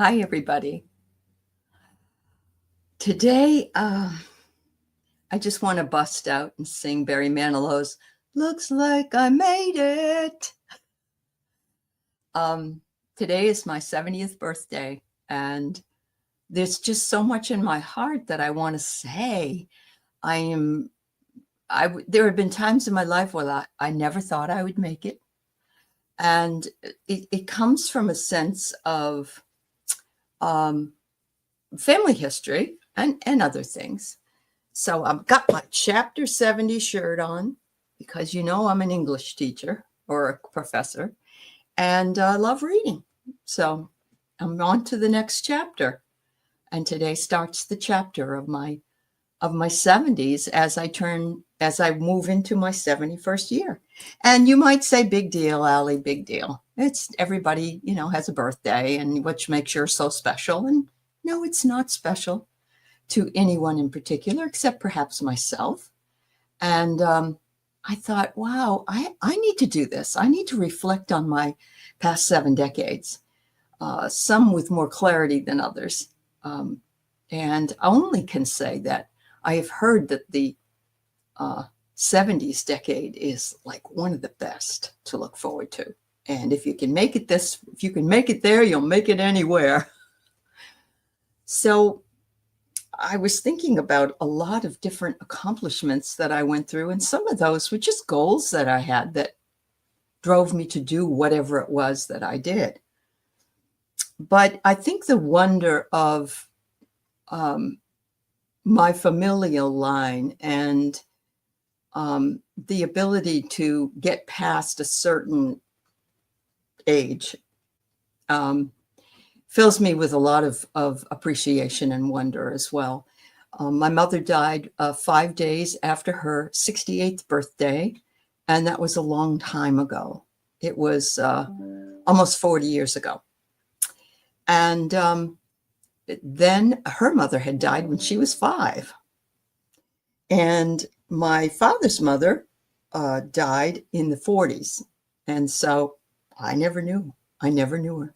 Hi, everybody. Today, I just want to bust out and sing Barry Manilow's "Looks Like I Made It." Today is my 70th birthday, and there's just so much in my heart that I want to say. There have been times in my life where I never thought I would make it. And it comes from a sense of family history and other things. So I've got my chapter 70 shirt on because I'm an English teacher or a professor, and I love reading. So I'm on to the next chapter. And today starts the chapter of my 70s as I move into my 71st year. And you might say, big deal, Aley, big deal. It's everybody, has a birthday, and which makes yours so special. And no, it's not special to anyone in particular, except perhaps myself. And I thought, wow, I need to do this. I need to reflect on my past 7 decades, some with more clarity than others. And I only can say that I have heard that the 70s decade is like one of the best to look forward to. And if you can make it there, you'll make it anywhere. So I was thinking about a lot of different accomplishments that I went through, and some of those were just goals that I had that drove me to do whatever it was that I did. But I think the wonder of my familial line and the ability to get past a certain age fills me with a lot of appreciation and wonder as well. My mother died 5 days after her 68th birthday, and that was a long time ago. It was almost 40 years ago. And then her mother had died when she was 5. And my father's mother died in the 40s. And so I never knew her.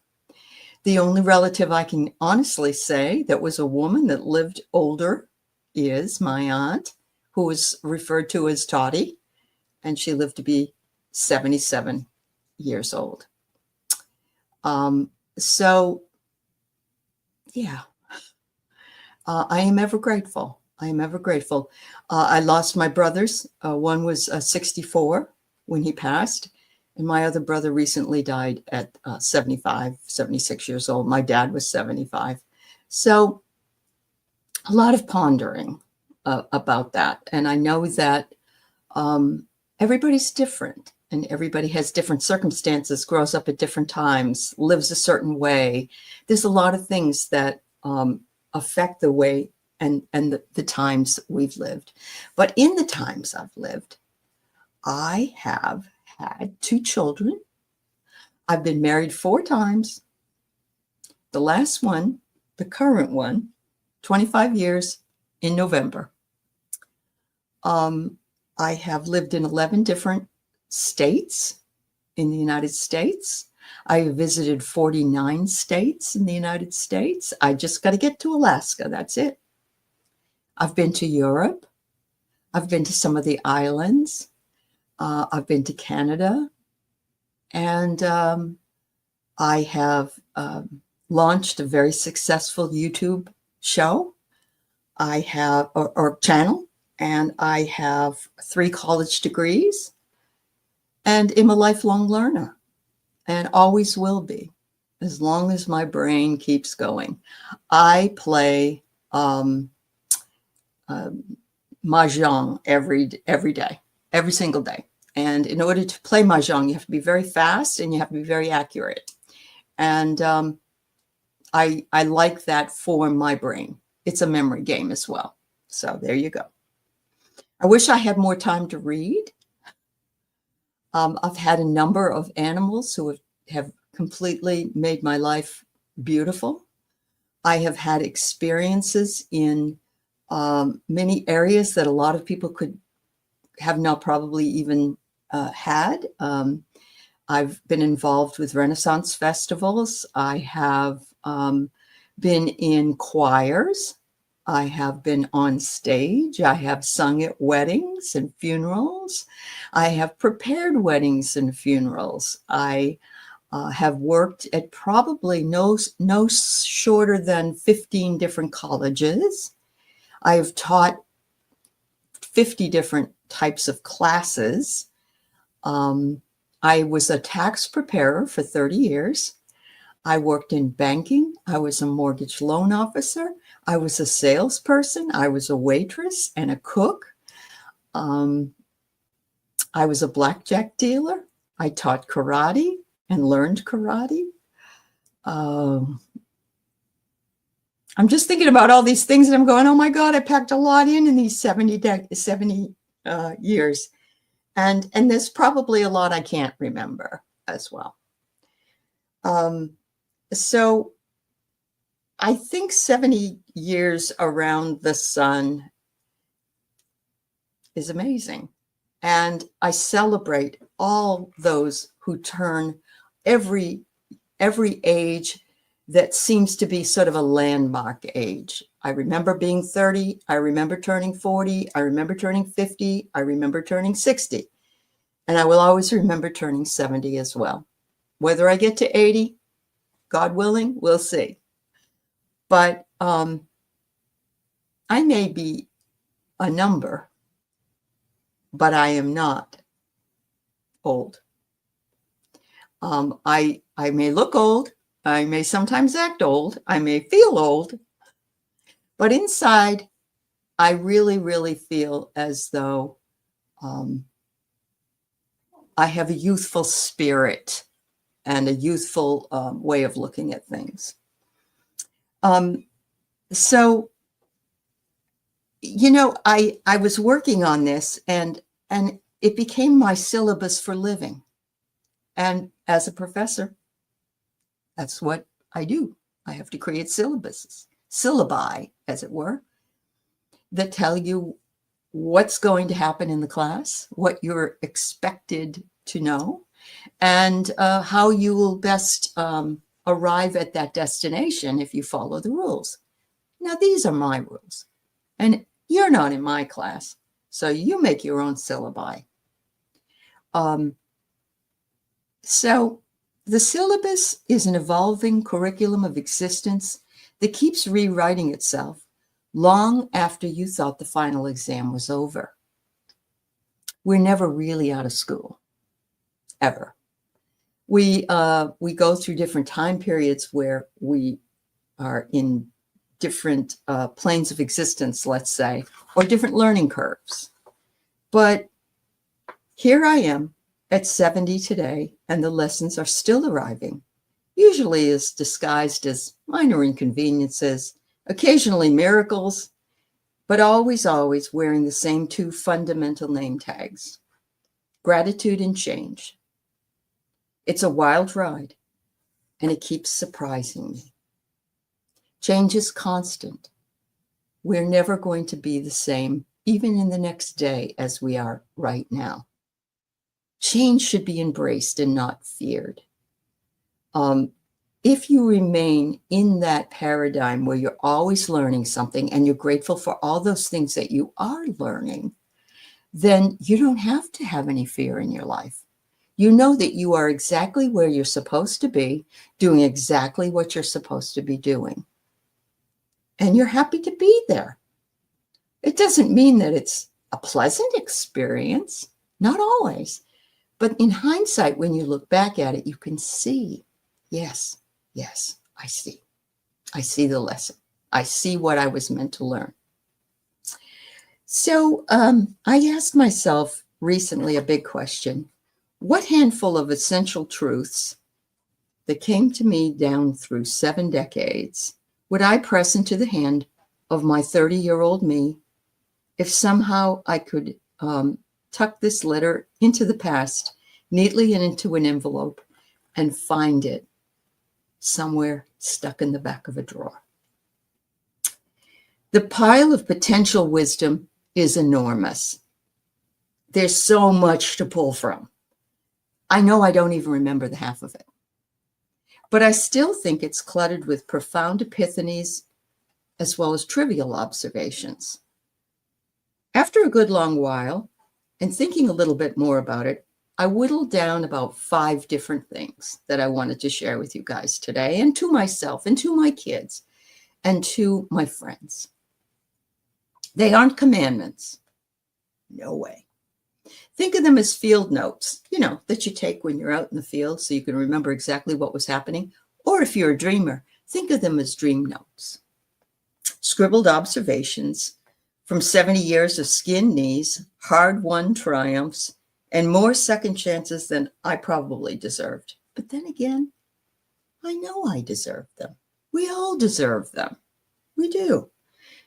The only relative I can honestly say that was a woman that lived older is my aunt, who was referred to as Toddy, and she lived to be 77 years old. So, yeah, I am ever grateful. I lost my brothers. One was 64 when he passed. And my other brother recently died at 75, 76 years old. My dad was 75. So a lot of pondering about that. And I know that everybody's different, and everybody has different circumstances, grows up at different times, lives a certain way. There's a lot of things that affect the way and the times we've lived. But in the times I've lived, I have had 2 children. I've been married 4 times. The last one, the current one, 25 years in November. I have lived in 11 different states in the United States. I have visited 49 states in the United States. I just got to get to Alaska. That's it. I've been to Europe. I've been to some of the islands. I've been to Canada, and I have launched a very successful YouTube show. I have or channel, and I have 3 college degrees, and am a lifelong learner, and always will be, as long as my brain keeps going. I play mahjong every day. Every single day. And in order to play mahjong, you have to be very fast and you have to be very accurate. And I like that for my brain. It's a memory game as well. So there you go. I wish I had more time to read. I've had a number of animals who have completely made my life beautiful. I have had experiences in many areas that a lot of people could have not probably even had. I've been involved with Renaissance festivals. I have been in choirs. I have been on stage. I have sung at weddings and funerals. I have prepared weddings and funerals. I have worked at probably no shorter than 15 different colleges. I have taught 50 different types of classes. I was a tax preparer for 30 years. I worked in banking. I was a mortgage loan officer. I was a salesperson. I was a waitress and a cook. I was a blackjack dealer. I taught karate and learned karate. I'm just thinking about all these things and I'm going, oh my God, I packed a lot in these 70 years. And there's probably a lot I can't remember as well. So I think 70 years around the sun is amazing. And I celebrate all those who turn every age that seems to be sort of a landmark age. I remember being 30. I remember turning 40. I remember turning 50. I remember turning 60. And I will always remember turning 70 as well. Whether I get to 80, God willing, we'll see. But I may be a number, but I am not old. I may look old. I may sometimes act old. I may feel old. But inside, I really, really feel as though I have a youthful spirit and a youthful way of looking at things. So, you know, I was working on this and it became my syllabus for living. And as a professor, that's what I do. I have to create syllabi, as it were, that tell you what's going to happen in the class, what you're expected to know, and how you will best arrive at that destination if you follow the rules. Now, these are my rules, and you're not in my class, so you make your own syllabi. So the syllabus is an evolving curriculum of existence that keeps rewriting itself long after you thought the final exam was over. We're never really out of school, ever. We go through different time periods where we are in different planes of existence, let's say, or different learning curves. But here I am at 70 today, and the lessons are still arriving, usually as disguised as minor inconveniences, occasionally miracles, but always wearing the same two fundamental name tags: gratitude and change. It's a wild ride, and it keeps surprising me. Change is constant. We're never going to be the same, even in the next day, as we are right now. Change should be embraced and not feared. If you remain in that paradigm where you're always learning something and you're grateful for all those things that you are learning, then you don't have to have any fear in your life. You know that you are exactly where you're supposed to be, doing exactly what you're supposed to be doing. And you're happy to be there. It doesn't mean that it's a pleasant experience, not always. But in hindsight, when you look back at it, you can see, yes, I see. I see the lesson. I see what I was meant to learn. So I asked myself recently a big question. What handful of essential truths that came to me down through 7 decades would I press into the hand of my 30-year-old me if somehow I could tuck this letter into the past neatly and into an envelope and find it somewhere stuck in the back of a drawer? The pile of potential wisdom is enormous. There's so much to pull from. I know I don't even remember the half of it. But I still think it's cluttered with profound epiphanies as well as trivial observations. After a good long while, and thinking a little bit more about it, I whittled down about 5 different things that I wanted to share with you guys today, and to myself, and to my kids, and to my friends. They aren't commandments. No way. Think of them as field notes, that you take when you're out in the field so you can remember exactly what was happening. Or if you're a dreamer, think of them as dream notes. Scribbled observations from 70 years of skinned knees, hard-won triumphs, and more second chances than I probably deserved. But then again, I know I deserve them. We all deserve them. We do.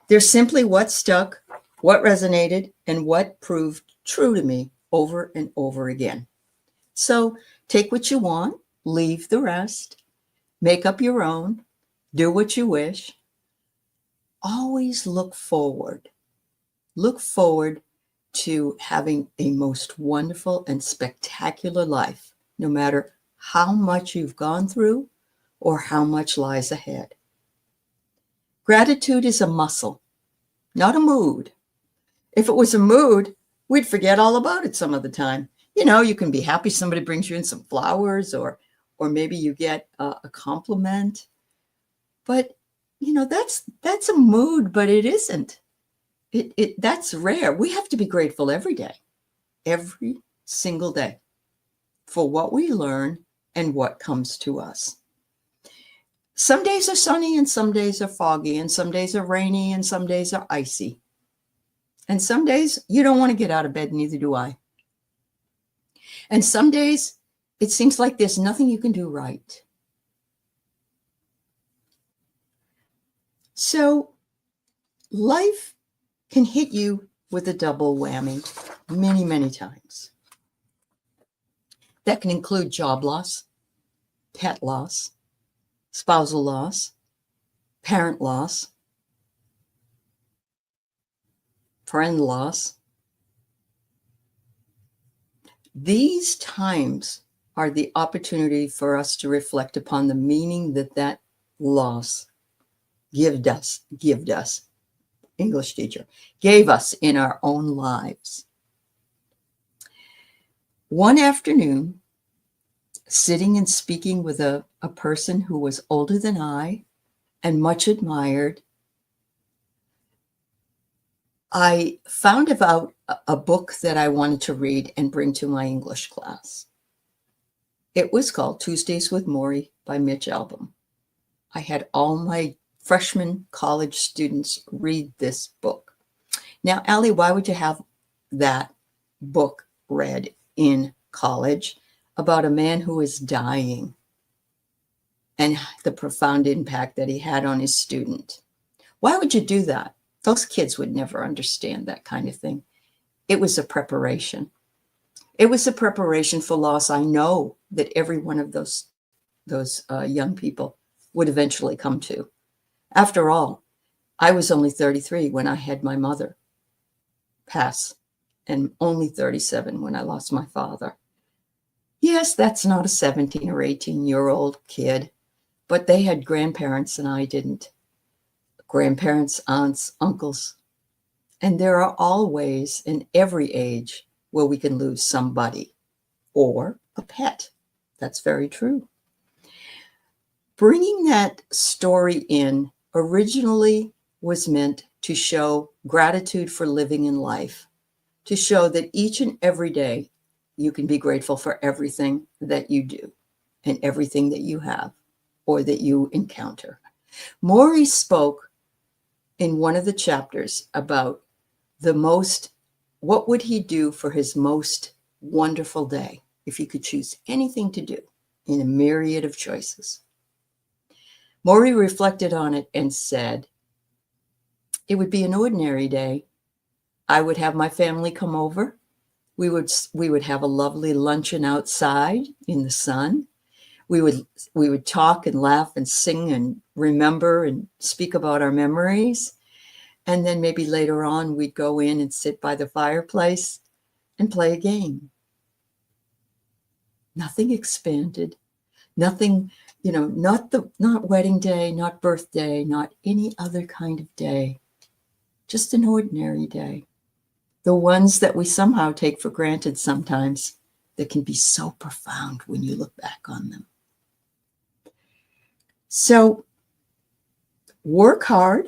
They're simply what stuck, what resonated, and what proved true to me over and over again. So take what you want, leave the rest, make up your own, do what you wish. Always look forward. Look forward to having a most wonderful and spectacular life, no matter how much you've gone through or how much lies ahead. Gratitude is a muscle, not a mood. If it was a mood, we'd forget all about it some of the time. You can be happy somebody brings you in some flowers, or maybe you get a compliment. But, that's a mood, but it isn't. That's rare. We have to be grateful every day, every single day, for what we learn and what comes to us. Some days are sunny and some days are foggy, and some days are rainy and some days are icy. And some days you don't want to get out of bed, neither do I. And some days it seems like there's nothing you can do right. So life can hit you with a double whammy many, many times. That can include job loss, pet loss, spousal loss, parent loss, friend loss. These times are the opportunity for us to reflect upon the meaning that loss gave us, English teacher, gave us in our own lives. One afternoon, sitting and speaking with a person who was older than I and much admired, I found about a book that I wanted to read and bring to my English class. It was called Tuesdays with Maury by Mitch Albom. I had all my freshman college students read this book. Now, Aley, why would you have that book read in college about a man who is dying and the profound impact that he had on his student? Why would you do that? Those kids would never understand that kind of thing. It was a preparation. It was a preparation for loss. I know that every one of those young people would eventually come to. After all, I was only 33 when I had my mother pass, and only 37 when I lost my father. Yes, that's not a 17 or 18-year-old kid, but they had grandparents and I didn't. Grandparents, aunts, uncles. And there are always in every age where we can lose somebody or a pet. That's very true. Bringing that story in originally was meant to show gratitude for living in life, to show that each and every day you can be grateful for everything that you do and everything that you have or that you encounter. Maury spoke in one of the chapters about what would he do for his most wonderful day if he could choose anything to do in a myriad of choices. Maury reflected on it and said, it would be an ordinary day. I would have my family come over. We would have a lovely luncheon outside in the sun. We would talk and laugh and sing and remember and speak about our memories. And then maybe later on, we'd go in and sit by the fireplace and play a game. Nothing expanded, nothing Not wedding day, not birthday, not any other kind of day, just an ordinary day. The ones that we somehow take for granted sometimes, that can be so profound when you look back on them. So work hard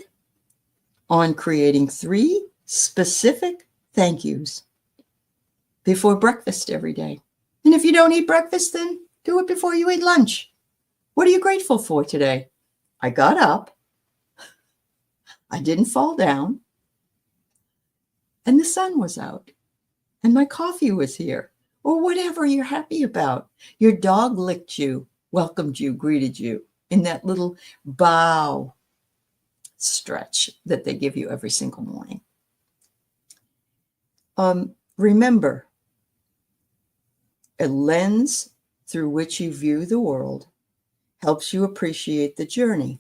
on creating 3 specific thank yous before breakfast every day. And if you don't eat breakfast, then do it before you eat lunch. What are you grateful for today? I got up. I didn't fall down. And the sun was out. And my coffee was here. Or whatever you're happy about. Your dog licked you, welcomed you, greeted you in that little bow stretch that they give you every single morning. Remember, a lens through which you view the world helps you appreciate the journey,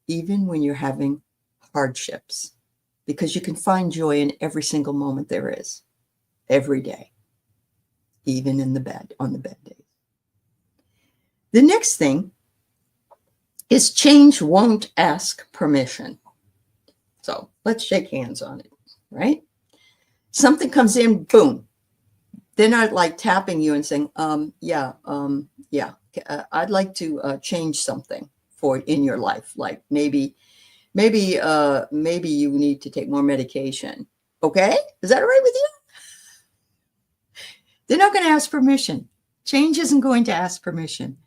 even when you're having hardships, because you can find joy in every single moment there is, every day, even on the bad days. The next thing is change won't ask permission. So let's shake hands on it, right? Something comes in, boom. They're not like tapping you and saying, yeah, I'd like to change something in your life. Like maybe you need to take more medication. Okay? Is that all right with you? They're not going to ask permission. Change isn't going to ask permission.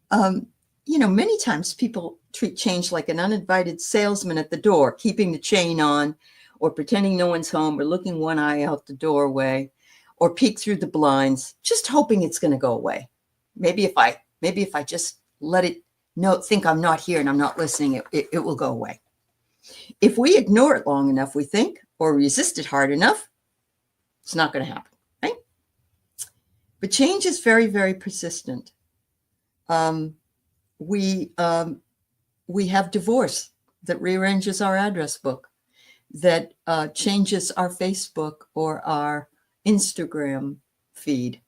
Many times people treat change like an uninvited salesman at the door, keeping the chain on, or pretending no one's home, or looking one eye out the doorway, or peek through the blinds, just hoping it's going to go away. Maybe if I just let it think I'm not here and I'm not listening, it will go away. If we ignore it long enough, we think, or resist it hard enough, it's not going to happen, right? But change is very, very persistent. We have divorce that rearranges our address book, that changes our Facebook or our Instagram feed.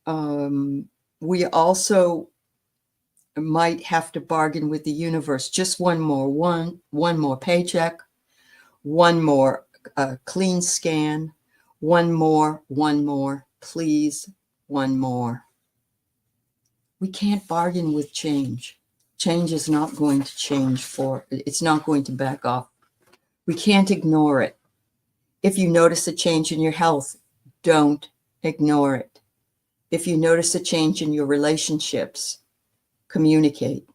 We also might have to bargain with the universe. Just one more paycheck, one more clean scan, one more, please, one more. We can't bargain with change. Change is not going to change it's not going to back off. We can't ignore it. If you notice a change in your health, don't ignore it. If you notice a change in your relationships, communicate.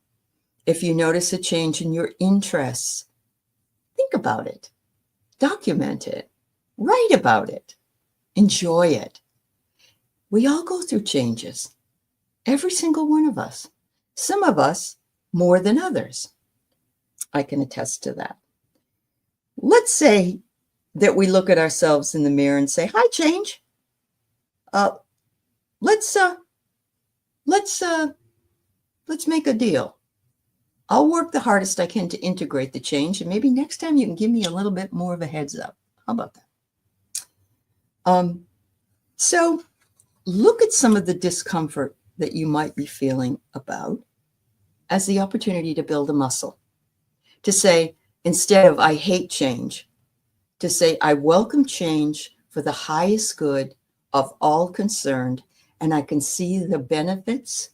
If you notice a change in your interests, think about it, document it, write about it, enjoy it. We all go through changes, every single one of us. Some of us more than others. I can attest to that. Let's say that we look at ourselves in the mirror and say, "Hi, change. Let's make a deal. I'll work the hardest I can to integrate the change, and maybe next time you can give me a little bit more of a heads up. How about that?" So look at some of the discomfort that you might be feeling about as the opportunity to build a muscle. To say, instead of "I hate change," to say, "I welcome change for the highest good of all concerned, and I can see the benefits,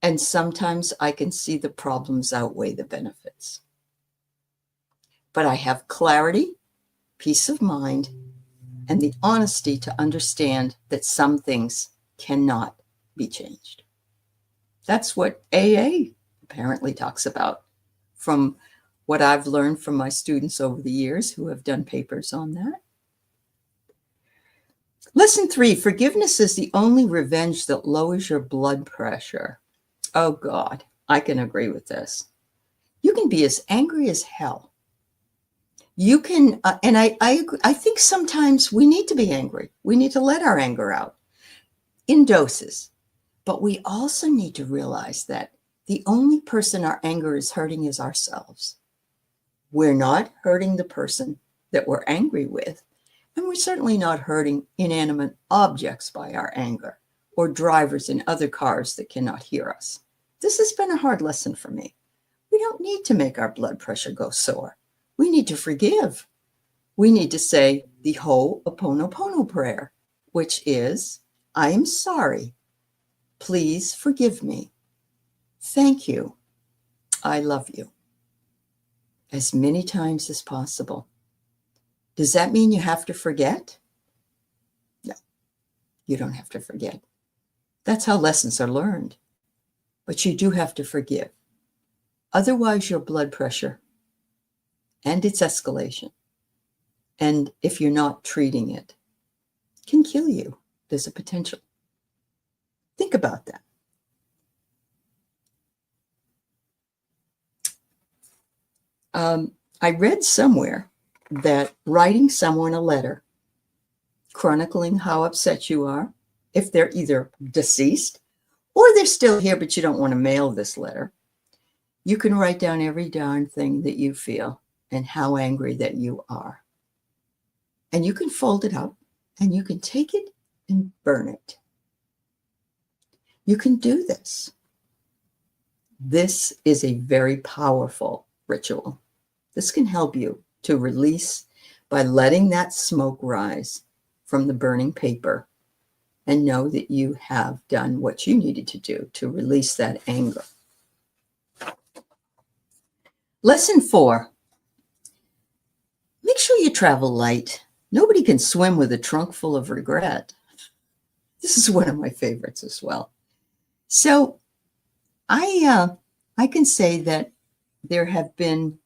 and sometimes I can see the problems outweigh the benefits. But I have clarity, peace of mind, and the honesty to understand that some things cannot be changed." That's what AA apparently talks about, from what I've learned from my students over the years who have done papers on that. Lesson 3, forgiveness is the only revenge that lowers your blood pressure. Oh God, I can agree with this. You can be as angry as hell. You can, and I think sometimes we need to be angry. We need to let our anger out in doses. But we also need to realize that the only person our anger is hurting is ourselves. We're not hurting the person that we're angry with, and we're certainly not hurting inanimate objects by our anger, or drivers in other cars that cannot hear us. This has been a hard lesson for me. We don't need to make our blood pressure go soar. We need to forgive. We need to say the Ho'oponopono prayer, which is, I am sorry. Please forgive me. Thank you. I love you. As many times as possible. Does that mean you have to forget? No, you don't have to forget. That's how lessons are learned. But you do have to forgive. Otherwise, your blood pressure and its escalation, and if you're not treating it, can kill you. There's a potential. Think about that. I read somewhere that writing someone a letter, chronicling how upset you are, if they're either deceased or they're still here, but you don't want to mail this letter, you can write down every darn thing that you feel and how angry that you are. And you can fold it up and you can take it and burn it. You can do this. This is a very powerful ritual. This can help you to release by letting that smoke rise from the burning paper and know that you have done what you needed to do to release that anger. Lesson 4, make sure you travel light. Nobody can swim with a trunk full of regret. This is one of my favorites as well. So I can say that there have been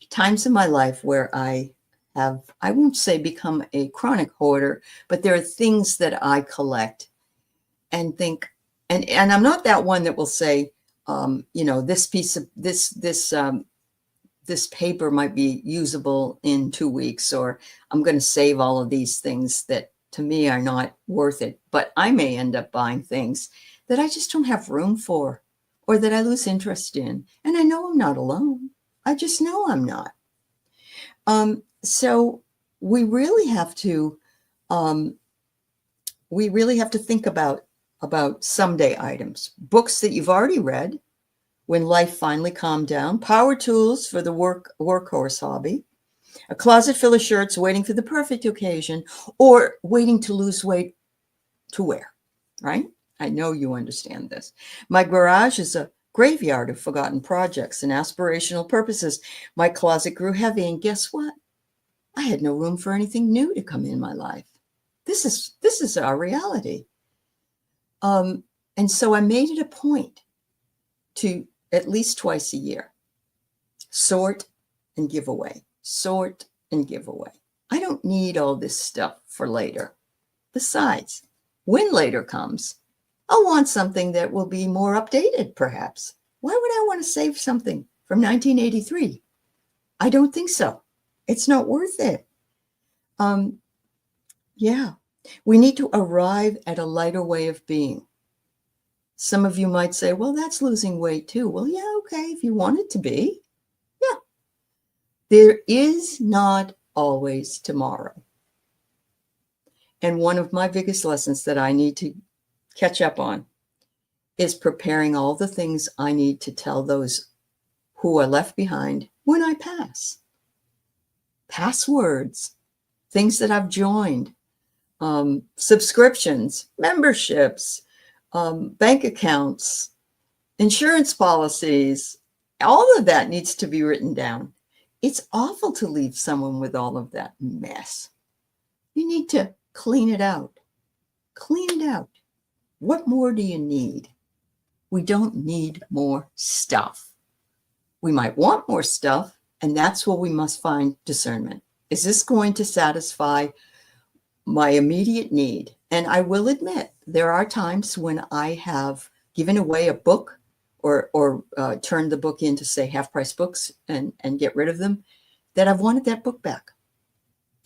times in my life where I won't say become a chronic hoarder, but there are things that I collect and think, and I'm not that one that will say, this piece of this paper might be usable in 2 weeks, or I'm going to save all of these things that to me are not worth it. But I may end up buying things that I just don't have room for, or that I lose interest in. And I know I'm not alone. I just know I'm not. So we really have to think about someday items, books that you've already read when life finally calmed down, power tools for the workhorse hobby, a closet full of shirts waiting for the perfect occasion, or waiting to lose weight to wear, right? I know you understand this. My garage is a graveyard of forgotten projects and aspirational purposes. My closet grew heavy, and guess what? I had no room for anything new to come in my life. This is our reality. And so I made it a point to at least twice a year sort and give away, sort and give away. I don't need all this stuff for later. Besides, when later comes, I'll want something that will be more updated, perhaps. Why would I want to save something from 1983? I don't think so. It's not worth it. Yeah, we need to arrive at a lighter way of being. Some of you might say, well, that's losing weight too. Well, yeah, okay, if you want it to be. Yeah. There is not always tomorrow. And one of my biggest lessons that I need to catch up on is preparing all the things I need to tell those who are left behind when I pass. Passwords, things that I've joined, subscriptions, memberships, bank accounts, insurance policies, all of that needs to be written down. It's awful to leave someone with all of that mess. You need to clean it out. Clean it out. What more do you need? We don't need more stuff. We might want more stuff, and that's where we must find discernment. Is this going to satisfy my immediate need? And I will admit, there are times when I have given away a book or turned the book into, say, half-price books and get rid of them, that I've wanted that book back.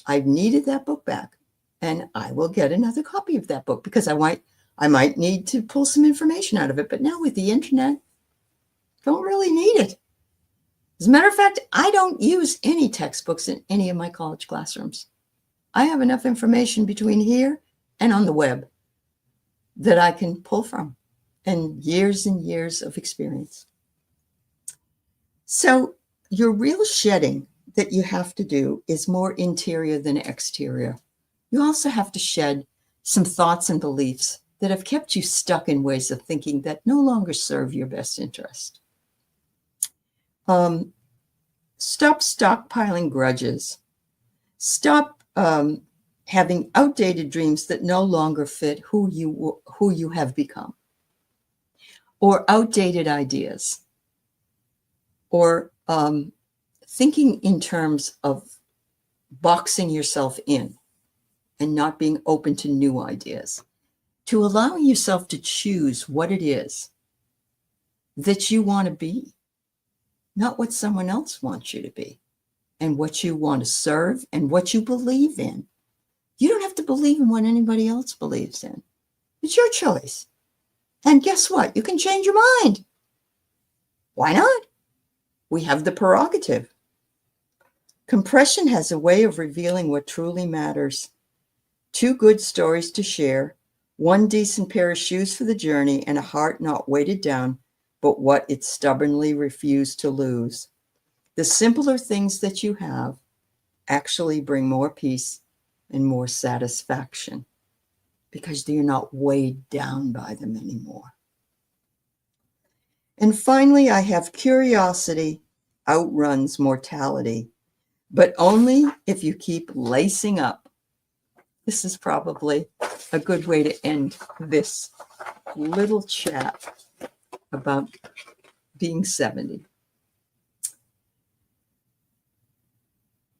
I've needed that book back, and I will get another copy of that book because I might need to pull some information out of it. But now with the internet, don't really need it. As a matter of fact, I don't use any textbooks in any of my college classrooms. I have enough information between here and on the web that I can pull from. and years of experience. So your real shedding that you have to do is more interior than exterior. You also have to shed some thoughts and beliefs that have kept you stuck in ways of thinking that no longer serve your best interest. Stop stockpiling grudges. Stop having outdated dreams that no longer fit who you have become, or outdated ideas, or thinking in terms of boxing yourself in and not being open to new ideas, to allowing yourself to choose what it is that you want to be, not what someone else wants you to be, and what you want to serve and what you believe in. You don't have to believe in what anybody else believes in. It's your choice. And guess what? You can change your mind. Why not? We have the prerogative. Compression has a way of revealing what truly matters. 2 good stories to share, 1 decent pair of shoes for the journey, and a heart not weighted down, but what it stubbornly refused to lose. The simpler things that you have actually bring more peace and more satisfaction because you're not weighed down by them anymore. And finally, I have curiosity outruns mortality, but only if you keep lacing up. This is probably a good way to end this little chat about being 70.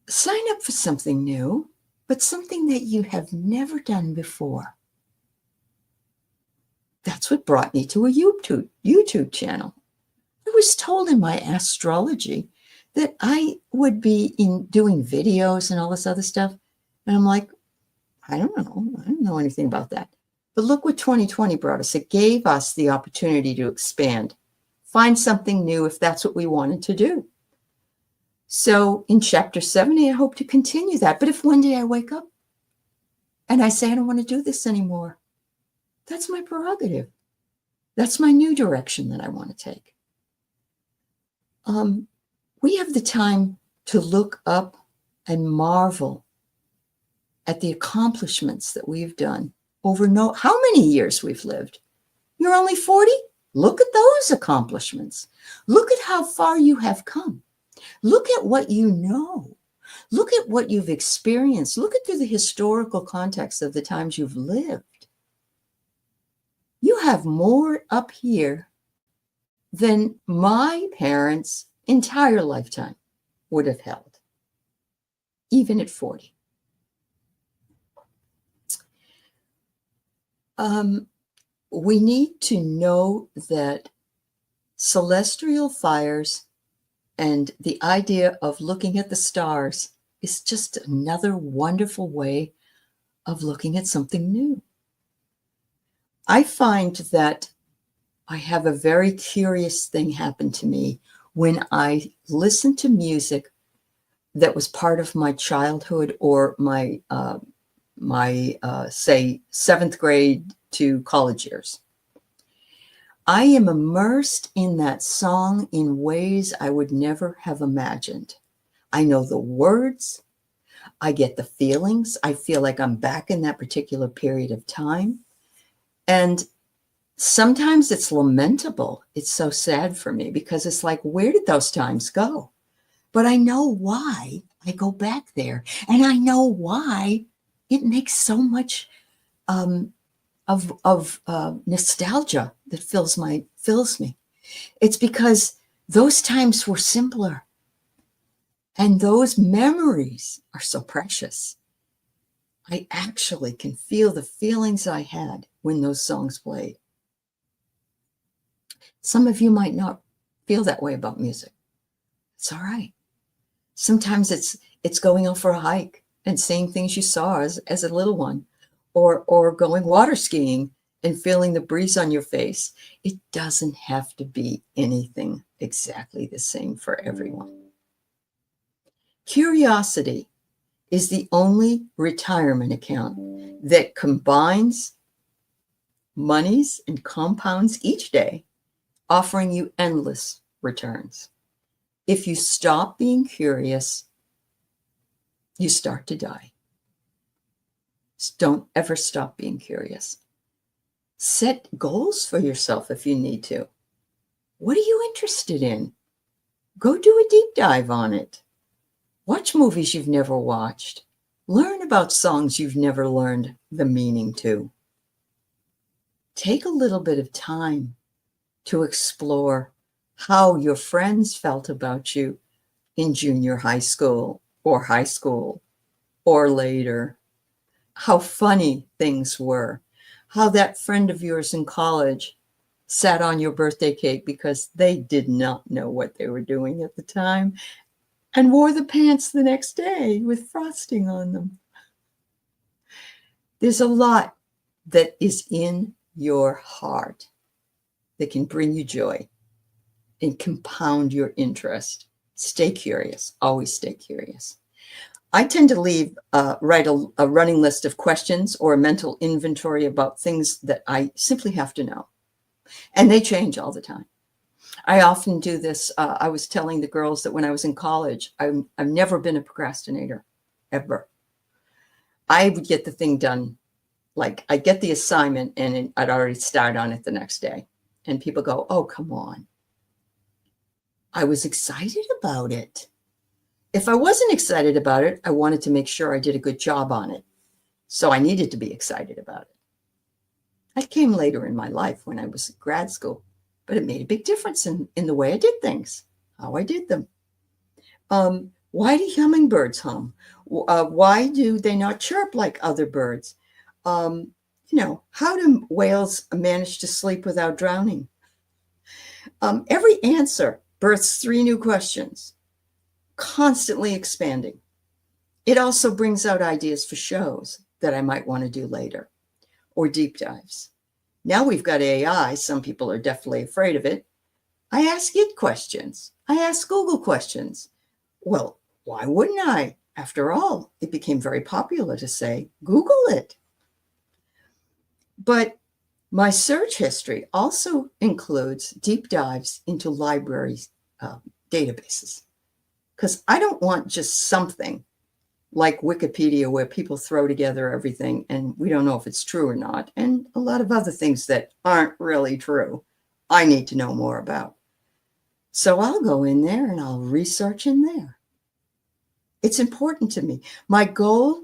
Sign up for something new, but something that you have never done before. That's what brought me to a YouTube channel. I was told in my astrology that I would be doing videos and all this other stuff. And I'm like, I don't know anything about that. But look what 2020 brought us. It gave us the opportunity to expand, find something new if that's what we wanted to do. So in chapter 70, I hope to continue that. But if one day I wake up and I say, I don't want to do this anymore, that's my prerogative. That's my new direction that I want to take. We have the time to look up and marvel at the accomplishments that we've done over how many years we've lived. You're only 40? Look at those accomplishments. Look at how far you have come. Look at what you know. Look at what you've experienced. Look at through the historical context of the times you've lived. You have more up here than my parents' entire lifetime would have held, even at 40. We need to know that celestial fires and the idea of looking at the stars is just another wonderful way of looking at something new. I find that I have a very curious thing happen to me when I listen to music that was part of my childhood or my say 7th grade to college years. I am immersed in that song in ways I would never have imagined. I know the words. I get the feelings. I feel like I'm back in that particular period of time. And sometimes it's lamentable. It's so sad for me because it's like, where did those times go? But I know why I go back there. And I know why it makes so much of nostalgia that fills me. It's because those times were simpler. And those memories are so precious. I actually can feel the feelings I had when those songs played. Some of you might not feel that way about music. It's all right. Sometimes it's going out for a hike and seeing things you saw as a little one, or going water skiing and feeling the breeze on your face. It doesn't have to be anything exactly the same for everyone. Curiosity is the only retirement account that combines monies and compounds each day, offering you endless returns. If you stop being curious, you start to die. Don't ever stop being curious. Set goals for yourself if you need to. What are you interested in? Go do a deep dive on it. Watch movies you've never watched. Learn about songs you've never learned the meaning to. Take a little bit of time to explore how your friends felt about you in junior high school or later. How funny things were. How that friend of yours in college sat on your birthday cake because they did not know what they were doing at the time and wore the pants the next day with frosting on them. There's a lot that is in your heart that can bring you joy and compound your interest. Stay curious. Always stay curious. I tend to write a running list of questions or a mental inventory about things that I simply have to know. And they change all the time. I often do this. I was telling the girls that when I was in college, I've never been a procrastinator, ever. I would get the thing done. Like I'd get the assignment and I'd already start on it the next day. And people go, oh, come on. I was excited about it. If I wasn't excited about it, I wanted to make sure I did a good job on it. So I needed to be excited about it. That came later in my life when I was in grad school, but it made a big difference in the way I did things, how I did them. Why do hummingbirds hum? Why do they not chirp like other birds? How do whales manage to sleep without drowning? Every answer births 3 new questions, constantly expanding. It also brings out ideas for shows that I might want to do later or deep dives. Now we've got AI. Some people are definitely afraid of it. I ask it questions. I ask Google questions. Well, why wouldn't I? After all, it became very popular to say, Google it. But my search history also includes deep dives into libraries databases, because I don't want just something like Wikipedia where people throw together everything and we don't know if it's true or not, and a lot of other things that aren't really true I need to know more about. So I'll go in there and I'll research in there. It's important to me. My goal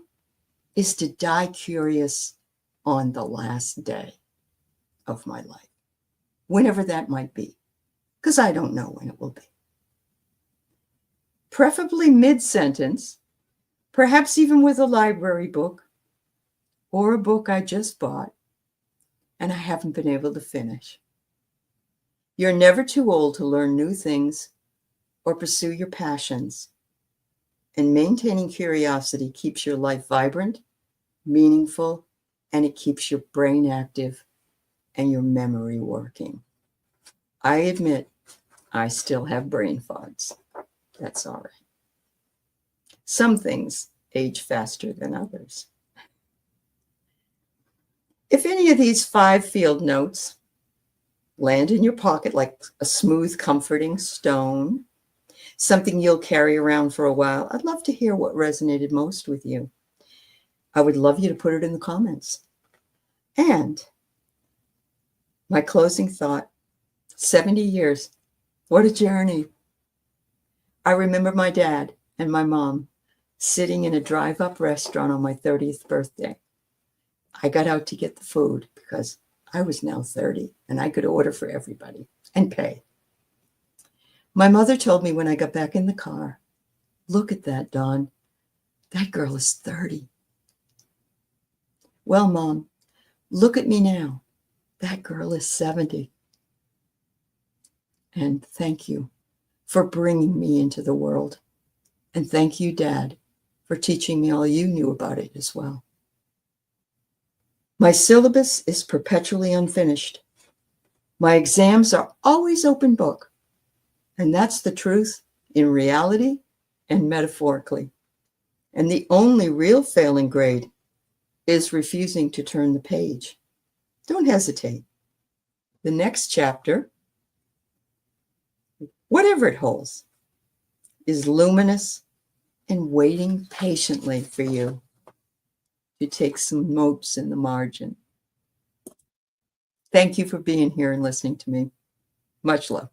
is to die curious on the last day of my life, whenever that might be, because I don't know when it will be. Preferably mid-sentence, perhaps even with a library book or a book I just bought and I haven't been able to finish. You're never too old to learn new things or pursue your passions, and maintaining curiosity keeps your life vibrant, meaningful, and it keeps your brain active and your memory working. I admit I still have brain fogs. That's all right. Some things age faster than others. If any of these 5 field notes land in your pocket like a smooth, comforting stone, something you'll carry around for a while, I'd love to hear what resonated most with you. I would love you to put it in the comments. And my closing thought, 70 years, what a journey. I remember my dad and my mom sitting in a drive-up restaurant on my 30th birthday. I got out to get the food because I was now 30 and I could order for everybody and pay. My mother told me when I got back in the car, look at that, Dawn. That girl is 30. Well, Mom, look at me now. That girl is 70. And thank you for bringing me into the world. And thank you, Dad, for teaching me all you knew about it as well. My syllabus is perpetually unfinished. My exams are always open book. And that's the truth in reality and metaphorically. And the only real failing grade is refusing to turn the page. Don't hesitate. The next chapter, whatever it holds, is luminous and waiting patiently for you to take some notes in the margin. Thank you for being here and listening to me. Much love.